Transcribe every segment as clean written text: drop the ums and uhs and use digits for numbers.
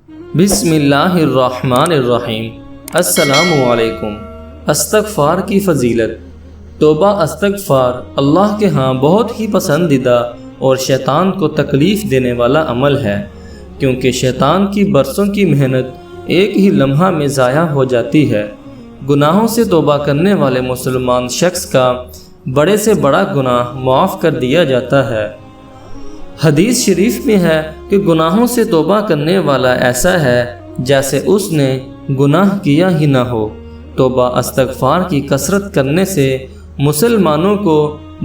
بسم اللہ الرحمن الرحیم۔ السلام علیکم۔ استغفار کی فضیلت۔ توبہ استغفار اللہ کے ہاں بہت ہی پسندیدہ اور شیطان کو تکلیف دینے والا عمل ہے، کیونکہ شیطان کی برسوں کی محنت ایک ہی لمحہ میں ضائع ہو جاتی ہے۔ گناہوں سے توبہ کرنے والے مسلمان شخص کا بڑے سے بڑا گناہ معاف کر دیا جاتا ہے۔ حدیث شریف میں ہے کہ گناہوں سے توبہ کرنے والا ایسا ہے جیسے اس نے گناہ کیا ہی نہ ہو۔ توبہ استغفار کی کثرت کرنے سے مسلمانوں کو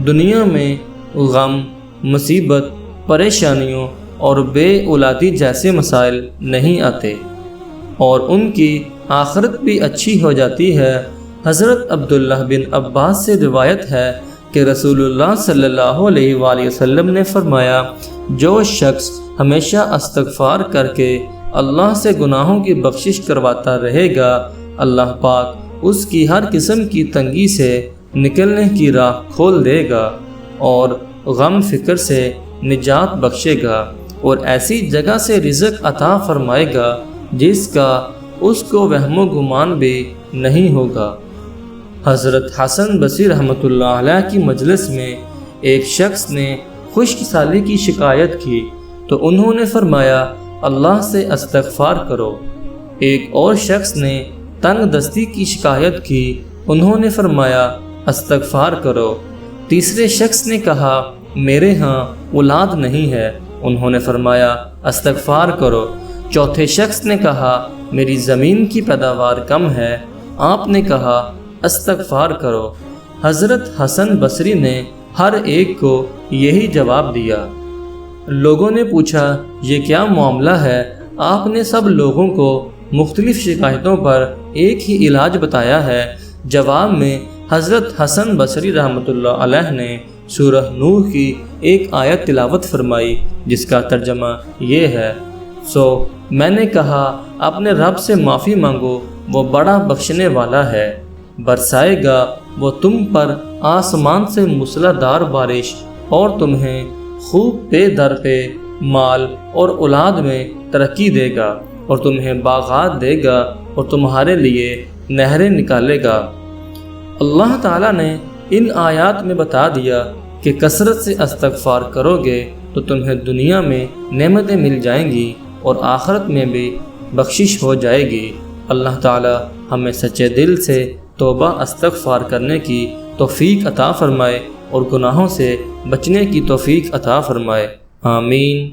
دنیا میں غم، مصیبت، پریشانیوں اور بے اولادی جیسے مسائل نہیں آتے اور ان کی آخرت بھی اچھی ہو جاتی ہے۔ حضرت عبداللہ بن عباس سے روایت ہے کہ رسول اللہ صلی اللہ علیہ وآلہ وسلم نے فرمایا، جو شخص ہمیشہ استغفار کر کے اللہ سے گناہوں کی بخشش کرواتا رہے گا، اللہ پاک اس کی ہر قسم کی تنگی سے نکلنے کی راہ کھول دے گا اور غم فکر سے نجات بخشے گا اور ایسی جگہ سے رزق عطا فرمائے گا جس کا اس کو وہم و گمان بھی نہیں ہوگا۔ حضرت حسن بصری رحمۃ اللہ علیہ کی مجلس میں ایک شخص نے خشک سالی کی شکایت کی تو انہوں نے فرمایا، اللہ سے استغفار کرو۔ ایک اور شخص نے تنگ دستی کی شکایت کی، انہوں نے فرمایا، استغفار کرو۔ تیسرے شخص نے کہا، میرے ہاں اولاد نہیں ہے، انہوں نے فرمایا، استغفار کرو۔ چوتھے شخص نے کہا، میری زمین کی پیداوار کم ہے، آپ نے کہا، استغفار کرو۔ حضرت حسن بصری نے ہر ایک کو یہی جواب دیا۔ لوگوں نے پوچھا، یہ کیا معاملہ ہے؟ آپ نے سب لوگوں کو مختلف شکایتوں پر ایک ہی علاج بتایا ہے۔ جواب میں حضرت حسن بصری رحمۃ اللہ علیہ نے سورہ نور کی ایک آیت تلاوت فرمائی جس کا ترجمہ یہ ہے، میں نے کہا، اپنے رب سے معافی مانگو، وہ بڑا بخشنے والا ہے، برسائے گا وہ تم پر آسمان سے موسلادھار بارش اور تمہیں خوب پے در پہ مال اور اولاد میں ترقی دے گا اور تمہیں باغات دے گا اور تمہارے لیے نہریں نکالے گا۔ اللہ تعالیٰ نے ان آیات میں بتا دیا کہ کثرت سے استغفار کرو گے تو تمہیں دنیا میں نعمتیں مل جائیں گی اور آخرت میں بھی بخشش ہو جائے گی۔ اللہ تعالیٰ ہمیں سچے دل سے توبہ استغفار کرنے کی توفیق عطا فرمائے اور گناہوں سے بچنے کی توفیق عطا فرمائے۔ آمین۔